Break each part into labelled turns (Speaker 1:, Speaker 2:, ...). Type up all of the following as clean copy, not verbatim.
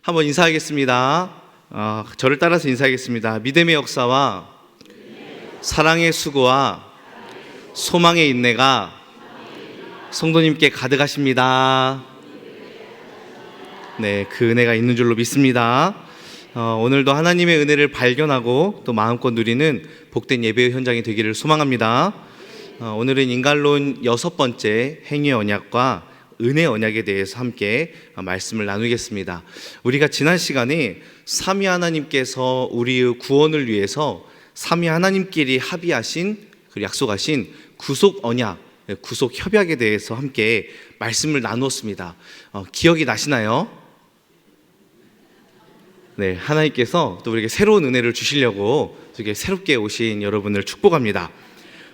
Speaker 1: 한번 인사하겠습니다. 저를 따라서 인사하겠습니다. 믿음의 역사와 사랑의 수고와 소망의 인내가 성도님께 가득하십니다. 네, 그 은혜가 있는 줄로 믿습니다. 오늘도 하나님의 은혜를 발견하고 또 마음껏 누리는 복된 예배의 현장이 되기를 소망합니다. 오늘은 인간론 6번째 행위의 언약과 은혜 언약에 대해서 함께 말씀을 나누겠습니다. 우리가 지난 시간에 삼위 하나님께서 우리의 구원을 위해서 삼위 하나님끼리 합의하신 그리고 약속하신 구속 언약, 구속 협약에 대해서 함께 말씀을 나누었습니다. 기억이 나시나요? 네, 하나님께서 또 우리에게 새로운 은혜를 주시려고 되게 새롭게 오신 여러분을 축복합니다.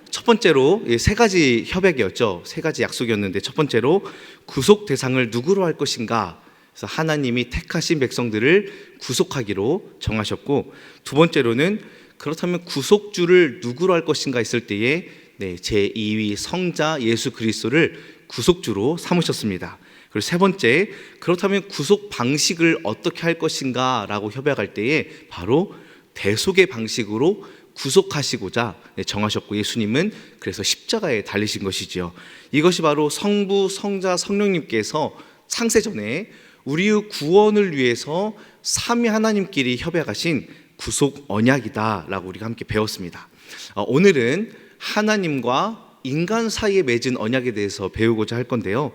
Speaker 1: 첫 번째로 3가지 협약이었죠. 3가지 약속이었는데, 첫 번째로 구속 대상을 누구로 할 것인가, 그래서 하나님이 택하신 백성들을 구속하기로 정하셨고, 두 번째로는 그렇다면 구속주를 누구로 할 것인가 했을 때에 제2위 성자 예수 그리스도를 구속주로 삼으셨습니다. 그리고 세 번째, 그렇다면 구속 방식을 어떻게 할 것인가 라고 협약할 때에 바로 대속의 방식으로 구속하시고자 정하셨고, 예수님은 그래서 십자가에 달리신 것이지요. 이것이 바로 성부, 성자, 성령님께서 창세전에 우리의 구원을 위해서 삼위 하나님끼리 협약하신 구속 언약이다 라고 우리가 함께 배웠습니다. 오늘은 하나님과 인간 사이에 맺은 언약에 대해서 배우고자 할 건데요,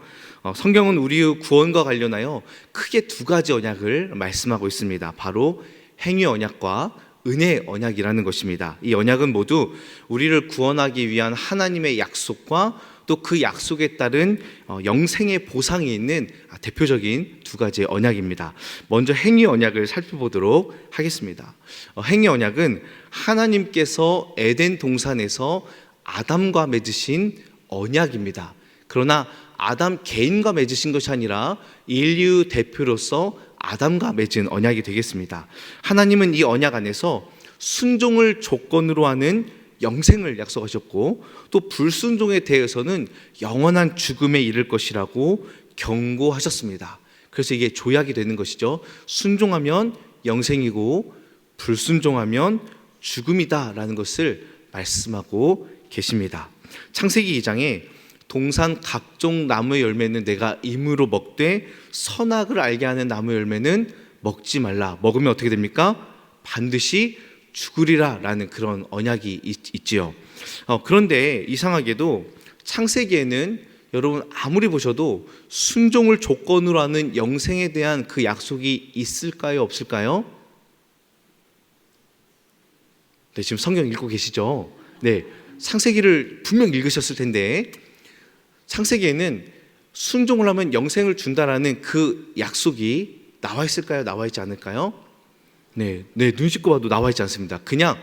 Speaker 1: 성경은 우리의 구원과 관련하여 크게 2가지 언약을 말씀하고 있습니다. 바로 행위 언약과 은혜 언약이라는 것입니다. 이 언약은 모두 우리를 구원하기 위한 하나님의 약속과 또 그 약속에 따른 영생의 보상이 있는 대표적인 2가지의 언약입니다. 먼저 행위 언약을 살펴보도록 하겠습니다. 행위 언약은 하나님께서 에덴 동산에서 아담과 맺으신 언약입니다. 그러나 아담 개인과 맺으신 것이 아니라 인류 대표로서 아담과 맺은 언약이 되겠습니다. 하나님은 이 언약 안에서 순종을 조건으로 하는 영생을 약속하셨고, 또 불순종에 대해서는 영원한 죽음에 이를 것이라고 경고하셨습니다. 그래서 이게 조약이 되는 것이죠. 순종하면 영생이고 불순종하면 죽음이다라는 것을 말씀하고 계십니다. 창세기 2장에 동산 각종 나무의 열매는 내가 임으로 먹되 선악을 알게 하는 나무의 열매는 먹지 말라. 먹으면 어떻게 됩니까? 반드시 죽으리라 라는 그런 언약이 있지요. 그런데 이상하게도 창세기에는 여러분 아무리 보셔도 순종을 조건으로 하는 영생에 대한 그 약속이 있을까요? 없을까요? 네, 지금 성경 읽고 계시죠? 네, 창세기를 분명 읽으셨을 텐데, 창세기에는 순종을 하면 영생을 준다라는 그 약속이 나와 있을까요? 나와 있지 않을까요? 네, 눈 씻고 봐도 나와 있지 않습니다. 그냥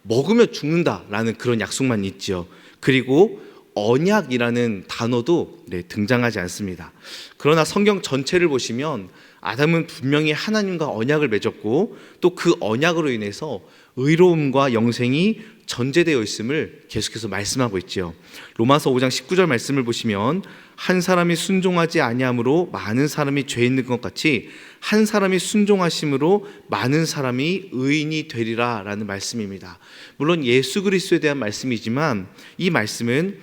Speaker 1: 먹으면 죽는다라는 그런 약속만 있죠. 그리고 언약이라는 단어도 등장하지 않습니다. 그러나 성경 전체를 보시면 아담은 분명히 하나님과 언약을 맺었고, 또 그 언약으로 인해서 의로움과 영생이 전제되어 있음을 계속해서 말씀하고 있죠. 로마서 5장 19절 말씀을 보시면 한 사람이 순종하지 아니함으로 많은 사람이 죄 있는 것 같이 한 사람이 순종하심으로 많은 사람이 의인이 되리라 라는 말씀입니다. 물론 예수 그리스도에 대한 말씀이지만 이 말씀은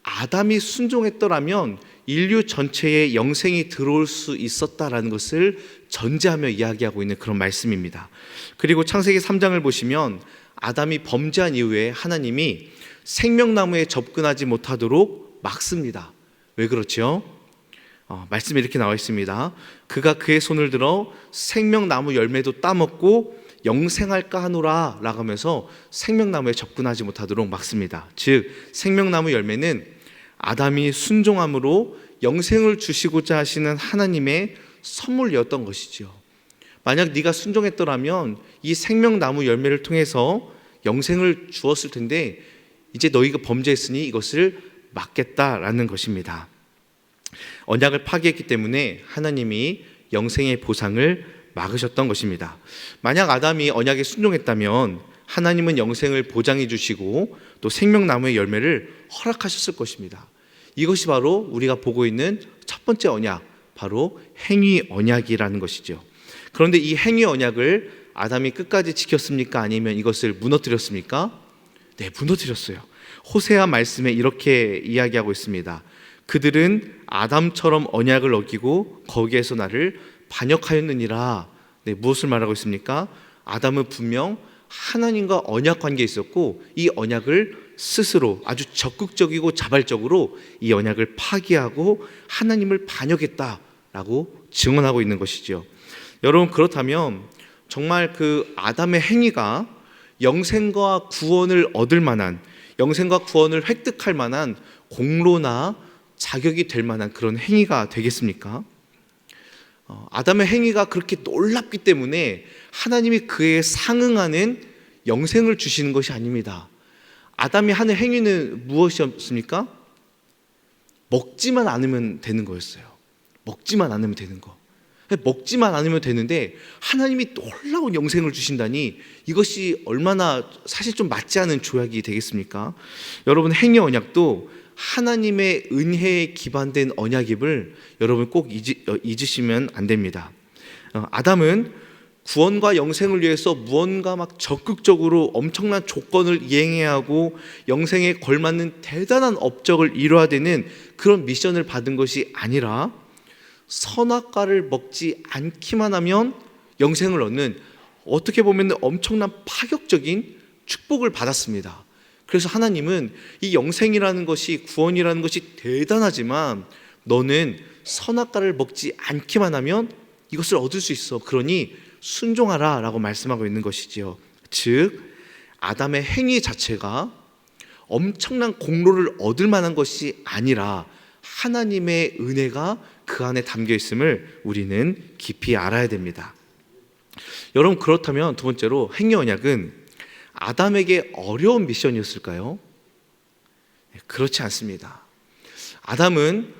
Speaker 1: 아담이 순종했더라면 인류 전체에 영생이 들어올 수 있었다라는 것을 전제하며 이야기하고 있는 그런 말씀입니다. 그리고 창세기 3장을 보시면 아담이 범죄한 이후에 하나님이 생명나무에 접근하지 못하도록 막습니다. 왜 그렇죠? 말씀에 이렇게 나와 있습니다. 그가 그의 손을 들어 생명나무 열매도 따먹고 영생할까 하노라 라고 하면서 생명나무에 접근하지 못하도록 막습니다. 즉 생명나무 열매는 아담이 순종함으로 영생을 주시고자 하시는 하나님의 선물이었던 것이죠. 만약 네가 순종했더라면 이 생명나무 열매를 통해서 영생을 주었을 텐데, 이제 너희가 범죄했으니 이것을 막겠다라는 것입니다. 언약을 파기했기 때문에 하나님이 영생의 보상을 막으셨던 것입니다. 만약 아담이 언약에 순종했다면 하나님은 영생을 보장해 주시고 또 생명나무의 열매를 허락하셨을 것입니다. 이것이 바로 우리가 보고 있는 첫 번째 언약, 바로 행위 언약이라는 것이죠. 그런데 이 행위 언약을 아담이 끝까지 지켰습니까? 아니면 이것을 무너뜨렸습니까? 네, 무너뜨렸어요. 호세아 말씀에 이렇게 이야기하고 있습니다. 그들은 아담처럼 언약을 어기고 거기에서 나를 반역하였느니라. 네, 무엇을 말하고 있습니까? 아담은 분명 하나님과 언약 관계에 있었고 이 언약을 스스로 아주 적극적이고 자발적으로 이 언약을 파기하고 하나님을 반역했다라고 증언하고 있는 것이죠. 여러분, 그렇다면 정말 그 아담의 행위가 영생과 구원을 얻을 만한, 영생과 구원을 획득할 만한 공로나 자격이 될 만한 그런 행위가 되겠습니까? 아담의 행위가 그렇게 놀랍기 때문에 하나님이 그에 상응하는 영생을 주시는 것이 아닙니다. 아담이 하는 행위는 무엇이었습니까? 먹지만 않으면 되는 거였어요. 먹지만 않으면 되는 거. 먹지만 않으면 되는데 하나님이 놀라운 영생을 주신다니 이것이 얼마나 사실 좀 맞지 않은 조약이 되겠습니까? 여러분, 행위 언약도 하나님의 은혜에 기반된 언약임을 여러분 꼭 잊으시면 안 됩니다. 아담은 구원과 영생을 위해서 무언가 막 적극적으로 엄청난 조건을 이행해야 하고 영생에 걸맞는 대단한 업적을 이뤄야 되는 그런 미션을 받은 것이 아니라 선악과를 먹지 않기만 하면 영생을 얻는, 어떻게 보면 엄청난 파격적인 축복을 받았습니다. 그래서 하나님은 이 영생이라는 것이, 구원이라는 것이 대단하지만 너는 선악과를 먹지 않기만 하면 이것을 얻을 수 있어. 그러니 순종하라 라고 말씀하고 있는 것이지요. 즉 아담의 행위 자체가 엄청난 공로를 얻을 만한 것이 아니라 하나님의 은혜가 그 안에 담겨 있음을 우리는 깊이 알아야 됩니다. 여러분, 그렇다면 두 번째로 행위 언약은 아담에게 어려운 미션이었을까요? 그렇지 않습니다. 아담은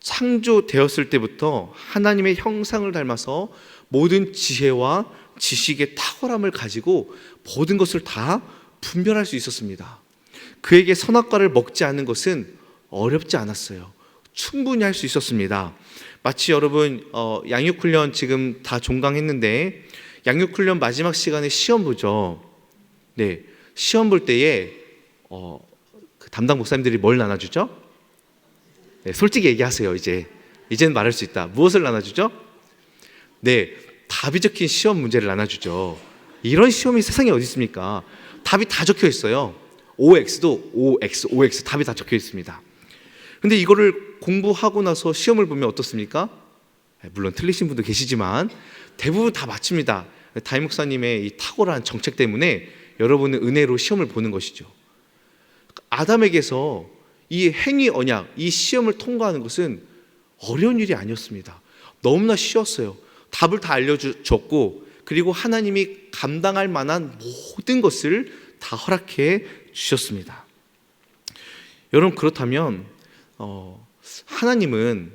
Speaker 1: 창조되었을 때부터 하나님의 형상을 닮아서 모든 지혜와 지식의 탁월함을 가지고 모든 것을 다 분별할 수 있었습니다. 그에게 선악과를 먹지 않는 것은 어렵지 않았어요. 충분히 할 수 있었습니다. 마치 여러분 양육훈련 지금 다 종강했는데 양육훈련 마지막 시간에 시험 보죠. 네, 시험 볼 때에 그 담당 목사님들이 뭘 나눠주죠? 네, 솔직히 얘기하세요. 이제는 말할 수 있다. 무엇을 나눠주죠? 네, 답이 적힌 시험 문제를 나눠주죠. 이런 시험이 세상에 어디 있습니까? 답이 다 적혀 있어요. OX도 OX, OX 답이 다 적혀 있습니다. 근데 이거를 공부하고 나서 시험을 보면 어떻습니까? 물론 틀리신 분도 계시지만 대부분 다 맞춥니다. 담임 목사님의 이 탁월한 정책 때문에 여러분은 은혜로 시험을 보는 것이죠. 아담에게서 이 행위 언약, 이 시험을 통과하는 것은 어려운 일이 아니었습니다. 너무나 쉬웠어요. 답을 다 알려줬고 그리고 하나님이 감당할 만한 모든 것을 다 허락해 주셨습니다. 여러분, 그렇다면 하나님은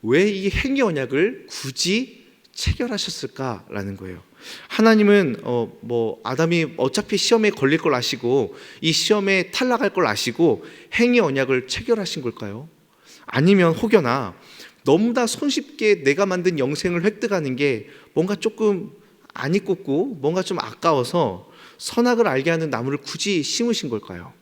Speaker 1: 왜 이 행위 언약을 굳이 체결하셨을까라는 거예요. 하나님은 아담이 어차피 시험에 걸릴 걸 아시고 이 시험에 탈락할 걸 아시고 행위 언약을 체결하신 걸까요? 아니면 혹여나 너무나 손쉽게 내가 만든 영생을 획득하는 게 뭔가 조금 안 이롭고 뭔가 좀 아까워서 선악을 알게 하는 나무를 굳이 심으신 걸까요?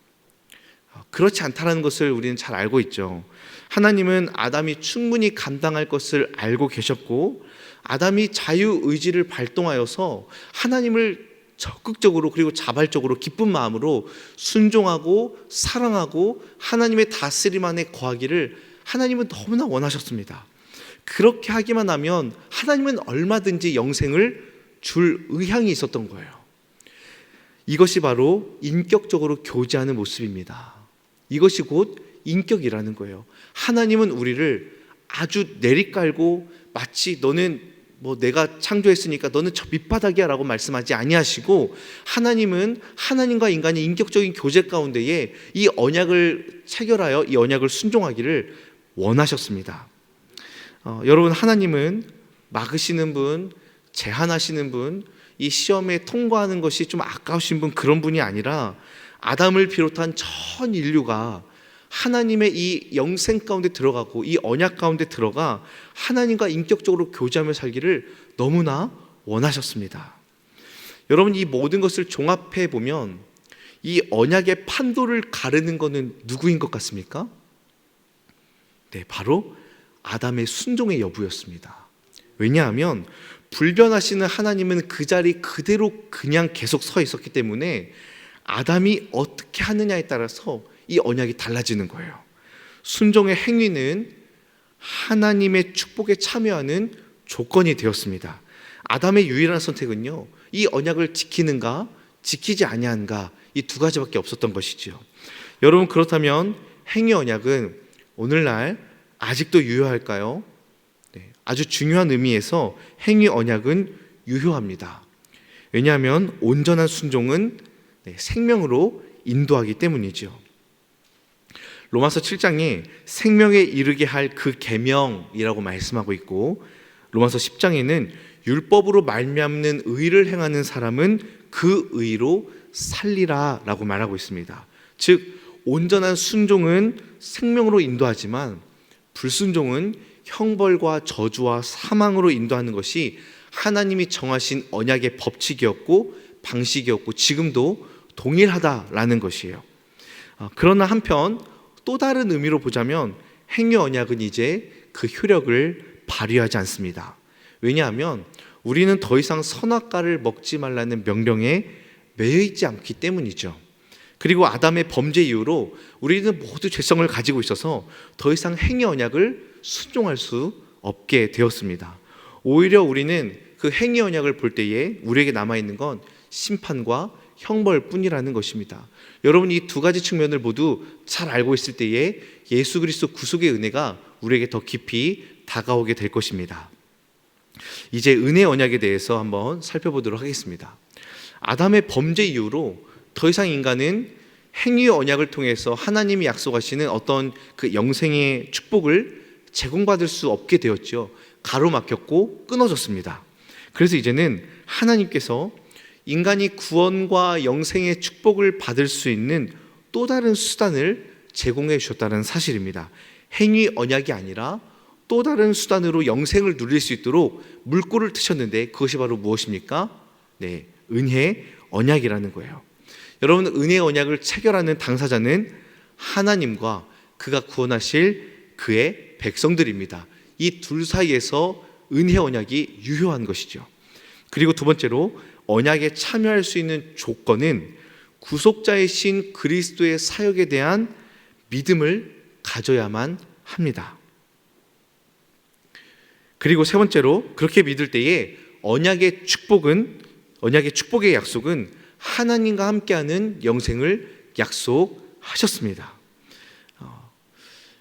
Speaker 1: 그렇지 않다는 것을 우리는 잘 알고 있죠. 하나님은 아담이 충분히 감당할 것을 알고 계셨고 아담이 자유의지를 발동하여서 하나님을 적극적으로 그리고 자발적으로 기쁜 마음으로 순종하고 사랑하고 하나님의 다스림 안에 거하기를 하나님은 너무나 원하셨습니다. 그렇게 하기만 하면 하나님은 얼마든지 영생을 줄 의향이 있었던 거예요. 이것이 바로 인격적으로 교제하는 모습입니다. 이것이 곧 인격이라는 거예요. 하나님은 우리를 아주 내리깔고 마치 너는 내가 창조했으니까 너는 저 밑바닥이야 라고 말씀하지 아니하시고 하나님은 하나님과 인간의 인격적인 교제 가운데에 이 언약을 체결하여 이 언약을 순종하기를 원하셨습니다. 여러분, 하나님은 막으시는 분, 제한하시는 분, 이 시험에 통과하는 것이 좀 아까우신 분, 그런 분이 아니라 아담을 비롯한 전 인류가 하나님의 이 영생 가운데 들어가고 이 언약 가운데 들어가 하나님과 인격적으로 교제하며 살기를 너무나 원하셨습니다. 여러분, 이 모든 것을 종합해 보면 이 언약의 판도를 가르는 것은 누구인 것 같습니까? 네, 바로 아담의 순종의 여부였습니다. 왜냐하면 불변하시는 하나님은 그 자리 그대로 그냥 계속 서 있었기 때문에 아담이 어떻게 하느냐에 따라서 이 언약이 달라지는 거예요. 순종의 행위는 하나님의 축복에 참여하는 조건이 되었습니다. 아담의 유일한 선택은요, 이 언약을 지키는가 지키지 아니한가, 이 두 가지밖에 없었던 것이지요. 여러분, 그렇다면 행위 언약은 오늘날 아직도 유효할까요? 네, 아주 중요한 의미에서 행위 언약은 유효합니다. 왜냐하면 온전한 순종은 생명으로 인도하기 때문이죠. 로마서 7장에 생명에 이르게 할 그 계명이라고 말씀하고 있고, 로마서 10장에는 율법으로 말미암는 의를 행하는 사람은 그 의로 살리라 라고 말하고 있습니다. 즉, 온전한 순종은 생명으로 인도하지만 불순종은 형벌과 저주와 사망으로 인도하는 것이 하나님이 정하신 언약의 법칙이었고 방식이었고 지금도 동일하다라는 것이에요. 그러나 한편 또 다른 의미로 보자면 행위 언약은 이제 그 효력을 발휘하지 않습니다. 왜냐하면 우리는 더 이상 선악과를 먹지 말라는 명령에 매여 있지 않기 때문이죠. 그리고 아담의 범죄 이후로 우리는 모두 죄성을 가지고 있어서 더 이상 행위 언약을 순종할 수 없게 되었습니다. 오히려 우리는 그 행위 언약을 볼 때에 우리에게 남아있는 건 심판과 형벌뿐이라는 것입니다. 여러분, 이 두 가지 측면을 모두 잘 알고 있을 때에 예수 그리스도 구속의 은혜가 우리에게 더 깊이 다가오게 될 것입니다. 이제 은혜 언약에 대해서 한번 살펴보도록 하겠습니다. 아담의 범죄 이후로 더 이상 인간은 행위 언약을 통해서 하나님이 약속하시는 어떤 그 영생의 축복을 제공받을 수 없게 되었죠. 가로막혔고 끊어졌습니다. 그래서 이제는 하나님께서 인간이 구원과 영생의 축복을 받을 수 있는 또 다른 수단을 제공해 주셨다는 사실입니다. 행위 언약이 아니라 또 다른 수단으로 영생을 누릴 수 있도록 물꼬를 트셨는데 그것이 바로 무엇입니까? 네, 은혜 언약이라는 거예요. 여러분, 은혜 언약을 체결하는 당사자는 하나님과 그가 구원하실 그의 백성들입니다. 이 둘 사이에서 은혜 언약이 유효한 것이죠. 그리고 두 번째로 언약에 참여할 수 있는 조건은 구속자이신 그리스도의 사역에 대한 믿음을 가져야만 합니다. 그리고 세 번째로 그렇게 믿을 때에 언약의 축복의 약속은 하나님과 함께하는 영생을 약속하셨습니다.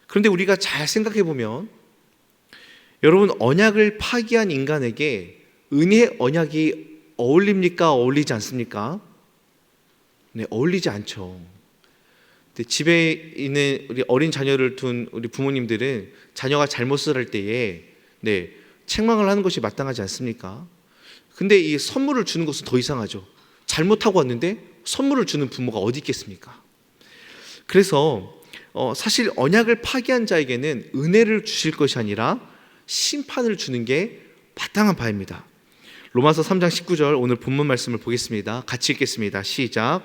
Speaker 1: 그런데 우리가 잘 생각해 보면 여러분, 언약을 파기한 인간에게 은혜 언약이 어울립니까? 어울리지 않습니까? 네, 어울리지 않죠. 집에 있는 우리 어린 자녀를 둔 우리 부모님들은 자녀가 잘못을 할 때에 책망을 하는 것이 마땅하지 않습니까? 근데 이 선물을 주는 것은 더 이상하죠. 잘못하고 왔는데 선물을 주는 부모가 어디 있겠습니까? 그래서 사실 언약을 파기한 자에게는 은혜를 주실 것이 아니라 심판을 주는 게 마땅한 바입니다. 로마서 3장 19절 오늘 본문 말씀을 보겠습니다. 같이 읽겠습니다. 시작.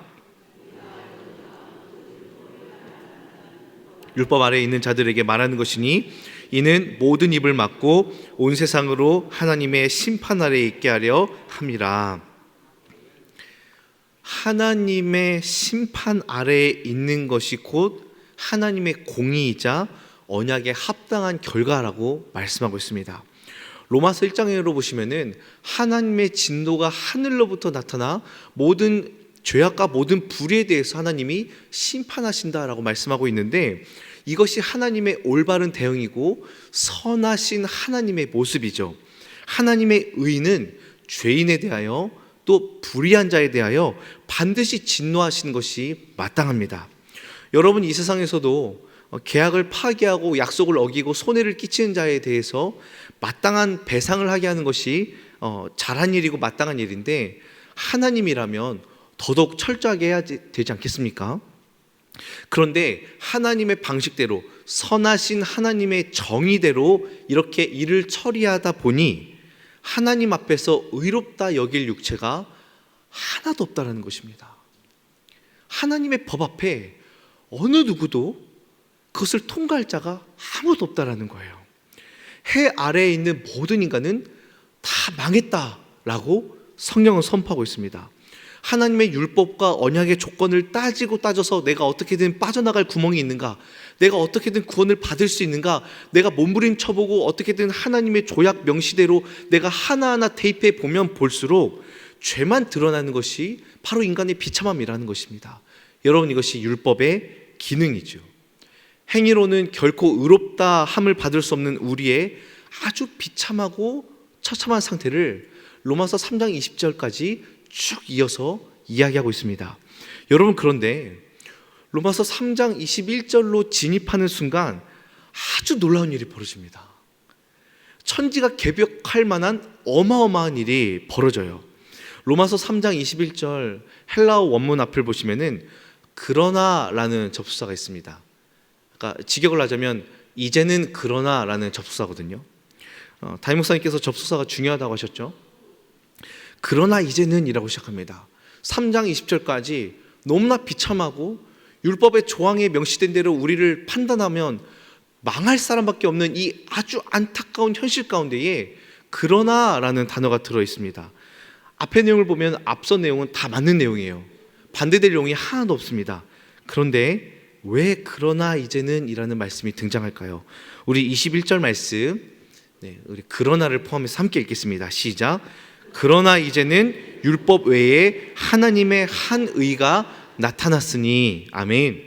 Speaker 1: 율법 아래에 있는 자들에게 말하는 것이니 이는 모든 입을 막고 온 세상으로 하나님의 심판 아래에 있게 하려 함이라. 하나님의 심판 아래에 있는 것이 곧 하나님의 공의이자 언약에 합당한 결과라고 말씀하고 있습니다. 로마서 1장으로 보시면은 하나님의 진노가 하늘로부터 나타나 모든 죄악과 모든 불의에 대해서 하나님이 심판하신다라고 말씀하고 있는데, 이것이 하나님의 올바른 대응이고 선하신 하나님의 모습이죠. 하나님의 의는 죄인에 대하여 또 불의한 자에 대하여 반드시 진노하시는 것이 마땅합니다. 여러분, 이 세상에서도 계약을 파기하고 약속을 어기고 손해를 끼치는 자에 대해서 마땅한 배상을 하게 하는 것이 잘한 일이고 마땅한 일인데, 하나님이라면 더더욱 철저하게 해야 되지 않겠습니까? 그런데 하나님의 방식대로, 선하신 하나님의 정의대로 이렇게 일을 처리하다 보니 하나님 앞에서 의롭다 여길 육체가 하나도 없다라는 것입니다. 하나님의 법 앞에 어느 누구도 그것을 통과할 자가 아무도 없다라는 거예요. 해 아래에 있는 모든 인간은 다 망했다라고 성경은 선포하고 있습니다. 하나님의 율법과 언약의 조건을 따져서 내가 어떻게든 빠져나갈 구멍이 있는가, 내가 어떻게든 구원을 받을 수 있는가, 내가 몸부림쳐보고 어떻게든 하나님의 조약 명시대로 내가 하나하나 대입해 보면 볼수록 죄만 드러나는 것이 바로 인간의 비참함이라는 것입니다. 여러분, 이것이 율법의 기능이죠. 행위로는 결코 의롭다 함을 받을 수 없는 우리의 아주 비참하고 처참한 상태를 로마서 3장 20절까지 쭉 이어서 이야기하고 있습니다. 여러분, 그런데 로마서 3장 21절로 진입하는 순간 아주 놀라운 일이 벌어집니다. 천지가 개벽할 만한 어마어마한 일이 벌어져요. 로마서 3장 21절 헬라어 원문 앞을 보시면은 그러나라는 접수사가 있습니다. 그러니까 직역을 하자면 이제는 그러나라는 접수사거든요. 담임 목사님께서 접수사가 중요하다고 하셨죠. 그러나 이제는 이라고 시작합니다. 3장 20절까지 너무나 비참하고 율법의 조항에 명시된 대로 우리를 판단하면 망할 사람밖에 없는 이 아주 안타까운 현실 가운데에 그러나라는 단어가 들어있습니다. 앞의 내용을 보면 앞선 내용은 다 맞는 내용이에요. 반대될 내용이 하나도 없습니다. 그런데 왜 그러나 이제는 이라는 말씀이 등장할까요? 우리 21절 말씀, 우리 그러나를 포함해서 함께 읽겠습니다. 시작. 그러나 이제는 율법 외에 하나님의 한 의가 나타났으니. 아멘.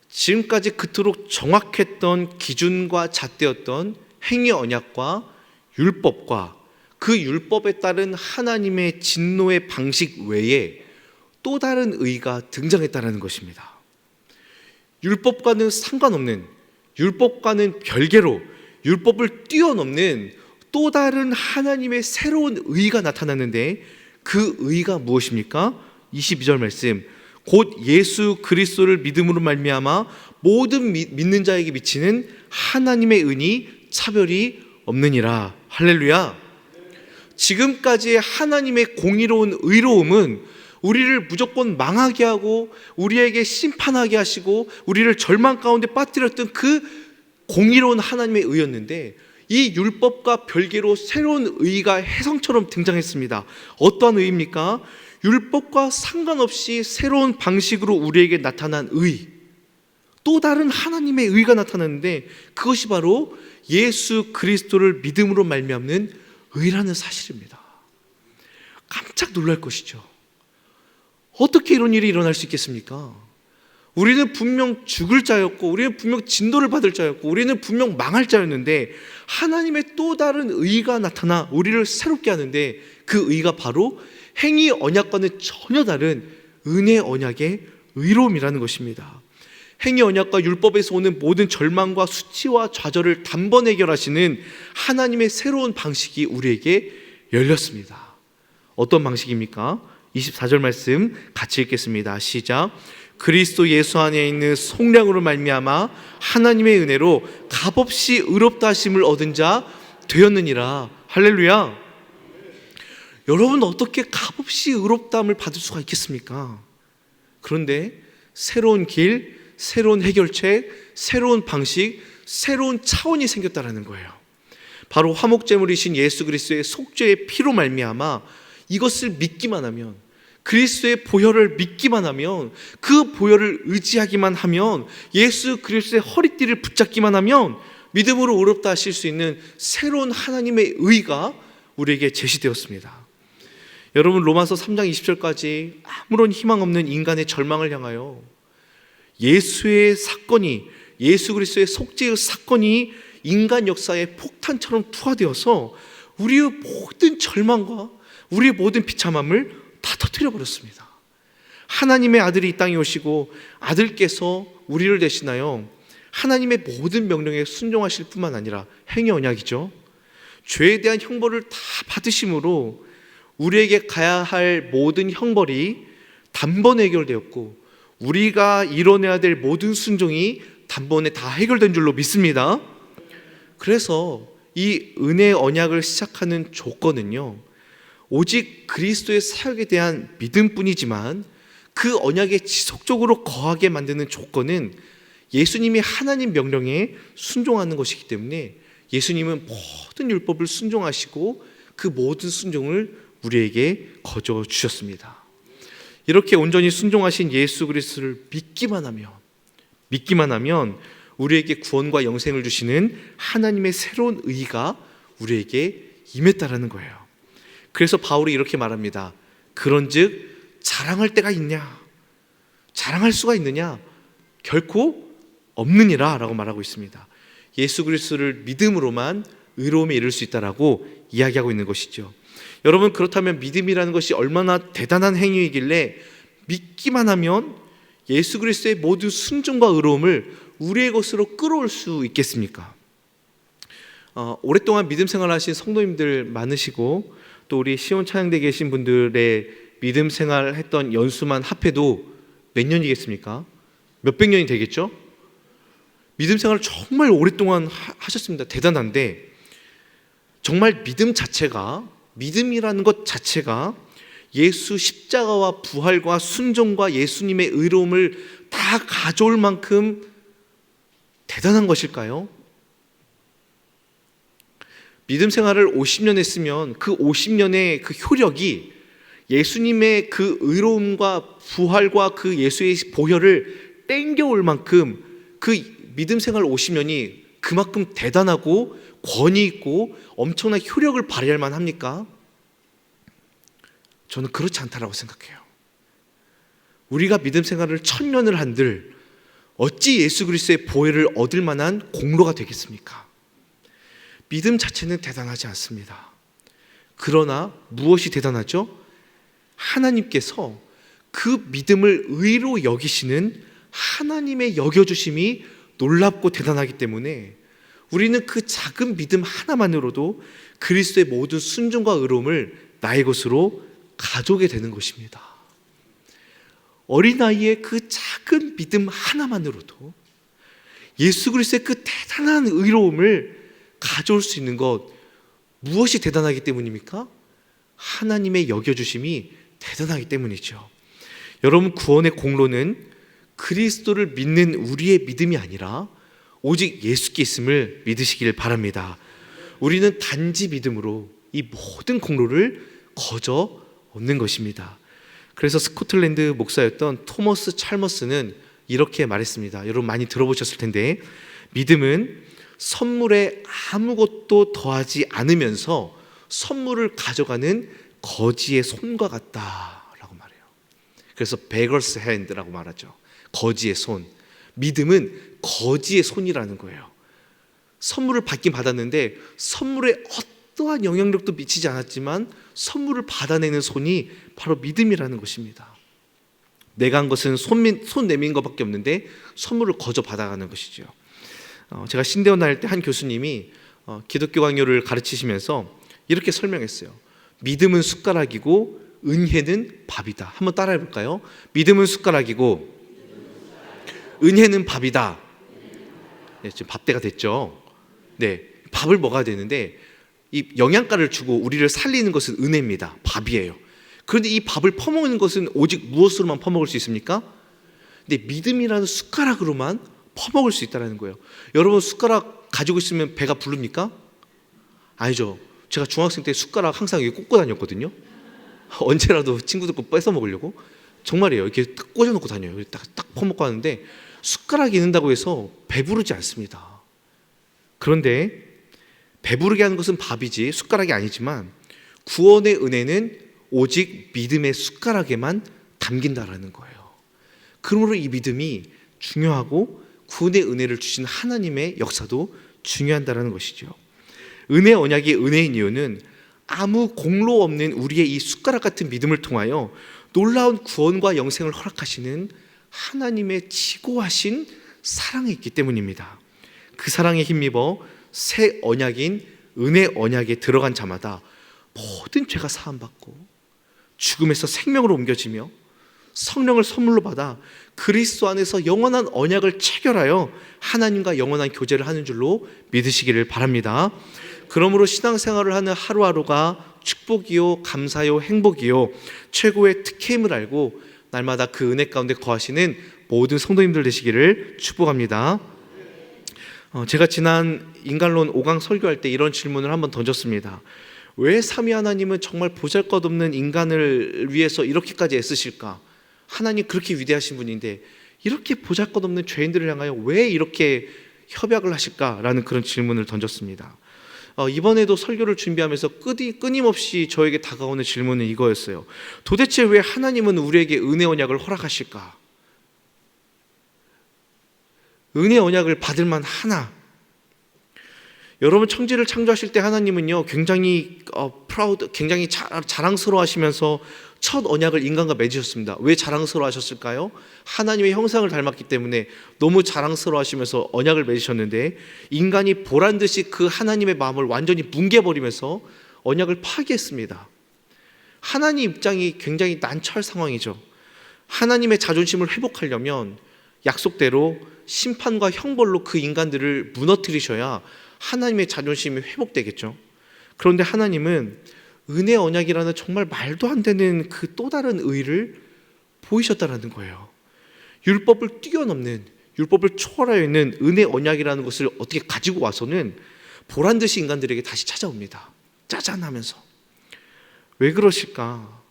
Speaker 1: 지금까지 그토록 정확했던 기준과 잣대였던 행위 언약과 율법과 그 율법에 따른 하나님의 진노의 방식 외에 또 다른 의가 등장했다는 것입니다. 율법과는 상관없는, 율법과는 별개로 율법을 뛰어넘는 또 다른 하나님의 새로운 의가 나타났는데 그 의가 무엇입니까? 22절 말씀, 곧 예수 그리스도를 믿음으로 말미암아 모든 믿는 자에게 미치는 하나님의 은이 차별이 없느니라. 할렐루야. 지금까지의 하나님의 공의로운 의로움은 우리를 무조건 망하게 하고 우리에게 심판하게 하시고 우리를 절망 가운데 빠뜨렸던 그 공의로운 하나님의 의였는데, 이 율법과 별개로 새로운 의가 혜성처럼 등장했습니다. 어떠한 의입니까? 율법과 상관없이 새로운 방식으로 우리에게 나타난 의, 또 다른 하나님의 의가 나타났는데 그것이 바로 예수 그리스도를 믿음으로 말미암는 의라는 사실입니다. 깜짝 놀랄 것이죠. 어떻게 이런 일이 일어날 수 있겠습니까? 우리는 분명 죽을 자였고, 우리는 분명 진도를 받을 자였고, 우리는 분명 망할 자였는데 하나님의 또 다른 의가 나타나 우리를 새롭게 하는데 그 의가 바로 행위 언약과는 전혀 다른 은혜 언약의 의로움이라는 것입니다. 행위 언약과 율법에서 오는 모든 절망과 수치와 좌절을 단번에 해결하시는 하나님의 새로운 방식이 우리에게 열렸습니다. 어떤 방식입니까? 24절 말씀 같이 읽겠습니다. 시작. 그리스도 예수 안에 있는 속량으로 말미암아 하나님의 은혜로 값없이 의롭다 하심을 얻은 자 되었느니라. 할렐루야. 여러분, 어떻게 값없이 의롭다함을 받을 수가 있겠습니까? 그런데 새로운 길, 새로운 해결책, 새로운 방식, 새로운 차원이 생겼다는 거예요. 바로 화목제물이신 예수 그리스도의 속죄의 피로 말미암아 이것을 믿기만 하면, 그리스도의 보혈을 믿기만 하면, 그 보혈을 의지하기만 하면, 예수 그리스도의 허리띠를 붙잡기만 하면 믿음으로 의롭다 하실 수 있는 새로운 하나님의 의가 우리에게 제시되었습니다. 여러분, 로마서 3장 20절까지 아무런 희망 없는 인간의 절망을 향하여 예수의 사건이, 예수 그리스도의 속죄의 사건이 인간 역사의 폭탄처럼 투하되어서 우리의 모든 절망과 우리의 모든 비참함을 다 터뜨려버렸습니다. 하나님의 아들이 이 땅에 오시고 아들께서 우리를 대신하여 하나님의 모든 명령에 순종하실 뿐만 아니라 행위 언약이죠, 죄에 대한 형벌을 다 받으심으로 우리에게 가야 할 모든 형벌이 단번에 해결되었고 우리가 이뤄내야 될 모든 순종이 단번에 다 해결된 줄로 믿습니다. 그래서 이 은혜의 언약을 시작하는 조건은요, 오직 그리스도의 사역에 대한 믿음뿐이지만 그 언약에 지속적으로 거하게 만드는 조건은 예수님이 하나님 명령에 순종하는 것이기 때문에 예수님은 모든 율법을 순종하시고 그 모든 순종을 우리에게 거저 주셨습니다. 이렇게 온전히 순종하신 예수 그리스도를 믿기만 하면 우리에게 구원과 영생을 주시는 하나님의 새로운 의가 우리에게 임했다라는 거예요. 그래서 바울이 이렇게 말합니다. 그런즉 자랑할 때가 있냐? 자랑할 수가 있느냐? 결코 없느니라 라고 말하고 있습니다. 예수 그리스도를 믿음으로만 의로움에 이를 수 있다라고 이야기하고 있는 것이죠. 여러분, 그렇다면 믿음이라는 것이 얼마나 대단한 행위이길래 믿기만 하면 예수 그리스도의 모든 순종과 의로움을 우리의 것으로 끌어올 수 있겠습니까? 오랫동안 믿음 생활하신 성도님들 많으시고 또 우리 시온 찬양대에 계신 분들의 믿음 생활했던 연수만 합해도 몇 년이겠습니까? 몇백 년이 되겠죠? 믿음 생활을 정말 오랫동안 하셨습니다. 대단한데 정말 믿음이라는 것 자체가 예수 십자가와 부활과 순종과 예수님의 의로움을 다 가져올 만큼 대단한 것일까요? 믿음 생활을 50년 했으면 그 50년의 그 효력이 예수님의 그 의로움과 부활과 그 예수의 보혈을 땡겨올 만큼 그 믿음 생활 50년이 그만큼 대단하고 권위 있고 엄청난 효력을 발휘할 만합니까? 저는 그렇지 않다라고 생각해요. 우리가 믿음 생활을 1000년을 한들 어찌 예수 그리스도의 보혈을 얻을 만한 공로가 되겠습니까? 믿음 자체는 대단하지 않습니다. 그러나 무엇이 대단하죠? 하나님께서 그 믿음을 의로 여기시는 하나님의 여겨주심이 놀랍고 대단하기 때문에 우리는 그 작은 믿음 하나만으로도 그리스도의 모든 순종과 의로움을 나의 것으로 가져오게 되는 것입니다. 어린아이의 그 작은 믿음 하나만으로도 예수 그리스도의 그 대단한 의로움을 가져올 수 있는 것, 무엇이 대단하기 때문입니까? 하나님의 여겨주심이 대단하기 때문이죠. 여러분, 구원의 공로는 그리스도를 믿는 우리의 믿음이 아니라 오직 예수께 있음을 믿으시길 바랍니다. 우리는 단지 믿음으로 이 모든 공로를 거저 얻는 것입니다. 그래서 스코틀랜드 목사였던 토머스 찰머스는 이렇게 말했습니다. 여러분 많이 들어보셨을 텐데, 믿음은 선물에 아무것도 더하지 않으면서 선물을 가져가는 거지의 손과 같다라고 말해요. 그래서 beggars hand라고 말하죠. 거지의 손. 믿음은 거지의 손이라는 거예요. 선물을 받긴 받았는데 선물에 어떠한 영향력도 미치지 않았지만 선물을 받아내는 손이 바로 믿음이라는 것입니다. 내가 한 것은 손 내민 것밖에 없는데 선물을 거저 받아가는 것이죠. 제가 신대원 다닐 때 한 교수님이 기독교 강요를 가르치시면서 이렇게 설명했어요. 믿음은 숟가락이고 은혜는 밥이다. 한번 따라해 볼까요? 믿음은 숟가락이고 은혜는 밥이다. 네, 지금 밥때가 됐죠. 네, 밥을 먹어야 되는데 이 영양가를 주고 우리를 살리는 것은 은혜입니다. 밥이에요. 그런데 이 밥을 퍼먹는 것은 오직 무엇으로만 퍼먹을 수 있습니까? 근데 믿음이라는 숟가락으로만 퍼먹을 수 있다는 거예요. 여러분, 숟가락 가지고 있으면 배가 부릅니까? 아니죠. 제가 중학생 때 숟가락 항상 여기 꽂고 다녔거든요. 언제라도 친구들 거 뺏어 먹으려고. 정말이에요. 이렇게 딱 꽂아놓고 다녀요. 딱 퍼먹고 하는데 숟가락이 있는다고 해서 배부르지 않습니다. 그런데 배부르게 하는 것은 밥이지 숟가락이 아니지만 구원의 은혜는 오직 믿음의 숟가락에만 담긴다라는 거예요. 그러므로 이 믿음이 중요하고 구원의 은혜를 주신 하나님의 역사도 중요하다는 것이죠. 은혜 언약이 은혜인 이유는 아무 공로 없는 우리의 이 숟가락 같은 믿음을 통하여 놀라운 구원과 영생을 허락하시는 하나님의 지고하신 사랑이 있기 때문입니다. 그 사랑에 힘입어 새 언약인 은혜 언약에 들어간 자마다 모든 죄가 사함받고 죽음에서 생명으로 옮겨지며 성령을 선물로 받아 그리스도 안에서 영원한 언약을 체결하여 하나님과 영원한 교제를 하는 줄로 믿으시기를 바랍니다. 그러므로 신앙생활을 하는 하루하루가 축복이요, 감사요, 행복이요, 최고의 특혜임을 알고 날마다 그 은혜 가운데 거하시는 모든 성도님들 되시기를 축복합니다. 제가 지난 인간론 5강 설교할 때 이런 질문을 한번 던졌습니다. 왜 삼위 하나님은 정말 보잘것없는 인간을 위해서 이렇게까지 애쓰실까? 하나님 그렇게 위대하신 분인데 이렇게 보잘것없는 죄인들을 향하여 왜 이렇게 협약을 하실까라는 그런 질문을 던졌습니다. 이번에도 설교를 준비하면서 끊임없이 저에게 다가오는 질문은 이거였어요. 도대체 왜 하나님은 우리에게 은혜 언약을 허락하실까? 은혜 언약을 받을 만 하나? 여러분, 천지를 창조하실 때 하나님은요 굉장히 굉장히 자랑스러워하시면서 첫 언약을 인간과 맺으셨습니다. 왜 자랑스러워하셨을까요? 하나님의 형상을 닮았기 때문에 너무 자랑스러워하시면서 언약을 맺으셨는데 인간이 보란듯이 그 하나님의 마음을 완전히 뭉개버리면서 언약을 파기했습니다. 하나님 입장이 굉장히 난처할 상황이죠. 하나님의 자존심을 회복하려면 약속대로 심판과 형벌로 그 인간들을 무너뜨리셔야 하나님의 자존심이 회복되겠죠. 그런데 하나님은 은혜 언약이라는 정말 말도 안 되는 그 또 다른 의를 보이셨다라는 거예요. 율법을 뛰어넘는, 율법을 초월하여 있는 은혜 언약이라는 것을 어떻게 가지고 와서는 보란듯이 인간들에게 다시 찾아옵니다. 짜잔하면서. 왜 그러실까?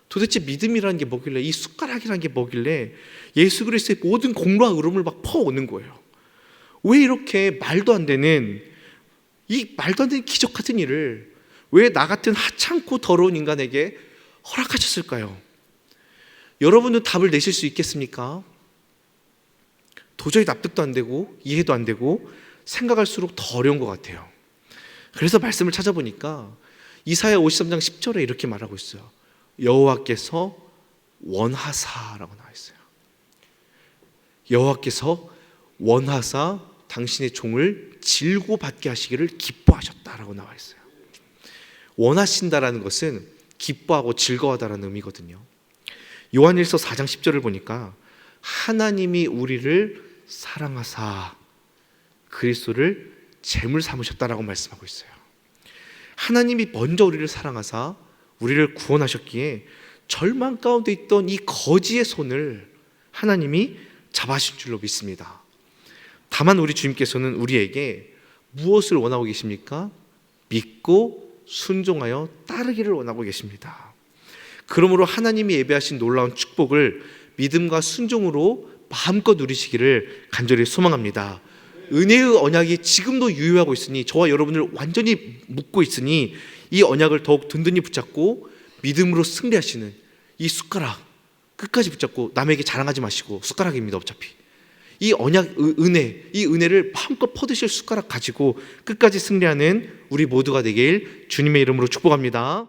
Speaker 1: 도대체 믿음이라는 게 뭐길래, 이 숟가락이라는 게 뭐길래 예수 그리스도의 모든 공로와 의로움을 막 퍼오는 거예요. 왜 이렇게 말도 안 되는, 이 말도 안 되는 기적 같은 일을 왜 나 같은 하찮고 더러운 인간에게 허락하셨을까요? 여러분은 답을 내실 수 있겠습니까? 도저히 납득도 안 되고 이해도 안 되고 생각할수록 더 어려운 것 같아요. 그래서 말씀을 찾아보니까 이사야 53장 10절에 이렇게 말하고 있어요. 여호와께서 원하사라고 나와 있어요. 여호와께서 원하사 당신의 종을 질고 받게 하시기를 기뻐하셨다라고 나와 있어요. 원하신다라는 것은 기뻐하고 즐거워하다라는 의미거든요. 요한일서 4장 10절을 보니까 하나님이 우리를 사랑하사 그리스도를 제물 삼으셨다라고 말씀하고 있어요. 하나님이 먼저 우리를 사랑하사 우리를 구원하셨기에 절망 가운데 있던 이 거지의 손을 하나님이 잡아주실 줄로 믿습니다. 다만 우리 주님께서는 우리에게 무엇을 원하고 계십니까? 믿고 순종하여 따르기를 원하고 계십니다. 그러므로 하나님이 예배하신 놀라운 축복을 믿음과 순종으로 마음껏 누리시기를 간절히 소망합니다. 은혜의 언약이 지금도 유효하고 있으니, 저와 여러분을 완전히 묶고 있으니 이 언약을 더욱 든든히 붙잡고 믿음으로 승리하시는 이 숟가락 끝까지 붙잡고, 남에게 자랑하지 마시고, 숟가락입니다 어차피. 이 언약, 이 은혜를 마음껏 퍼드실 숟가락 가지고 끝까지 승리하는 우리 모두가 되길 주님의 이름으로 축복합니다.